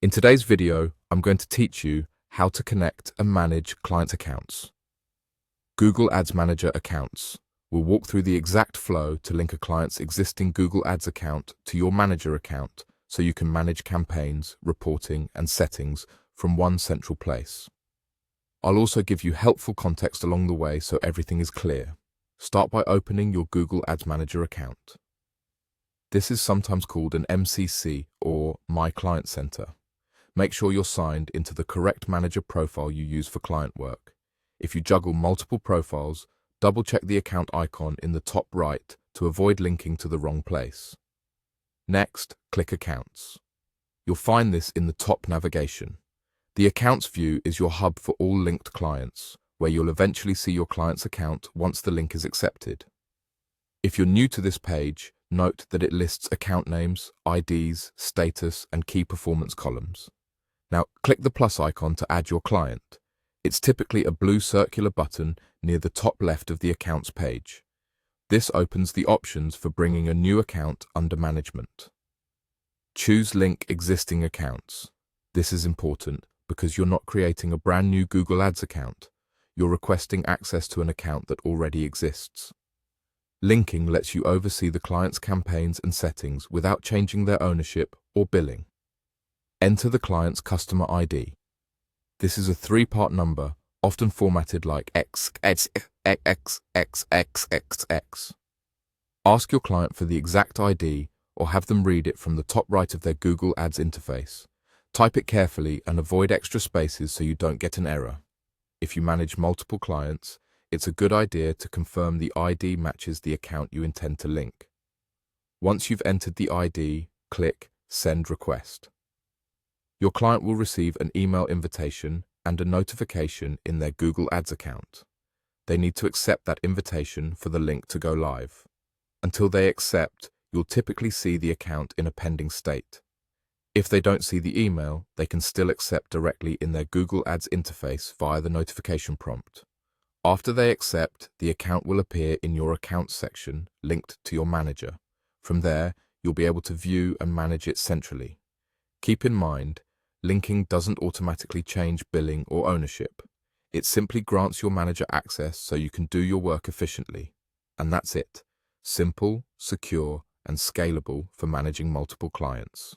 In today's video, I'm going to teach you how to connect and manage client accounts. Google Ads Manager accounts. We'll walk through the exact flow to link a client's existing Google Ads account to your manager account so you can manage campaigns, reporting, and settings from one central place. I'll also give you helpful context along the way so everything is clear. Start by opening your Google Ads Manager account. This is sometimes called an MCC or My Client Center. Make sure you're signed into the correct manager profile you use for client work. If you juggle multiple profiles, double-check the account icon in the top right to avoid linking to the wrong place. Next, click Accounts. You'll find this in the top navigation. The Accounts view is your hub for all linked clients, where you'll eventually see your client's account once the link is accepted. If you're new to this page, note that it lists account names, IDs, status, and key performance columns. Now, click the plus icon to add your client. It's typically a blue circular button near the top left of the Accounts page. This opens the options for bringing a new account under management. Choose Link Existing Accounts. This is important because you're not creating a brand new Google Ads account. You're requesting access to an account that already exists. Linking lets you oversee the client's campaigns and settings without changing their ownership or billing. Enter the client's customer ID. This is a three-part number, often formatted like XXXXXXX. Ask your client for the exact ID or have them read it from the top right of their Google Ads interface. Type it carefully and avoid extra spaces so you don't get an error. If you manage multiple clients, it's a good idea to confirm the ID matches the account you intend to link. Once you've entered the ID, click Send Request. Your client will receive an email invitation and a notification in their Google Ads account. They need to accept that invitation for the link to go live. Until they accept, you'll typically see the account in a pending state. If they don't see the email, they can still accept directly in their Google Ads interface via the notification prompt. After they accept, the account will appear in your Accounts section linked to your manager. From there, you'll be able to view and manage it centrally. Keep in mind, linking doesn't automatically change billing or ownership. It simply grants your manager access so you can do your work efficiently. And that's it. Simple, secure, and scalable for managing multiple clients.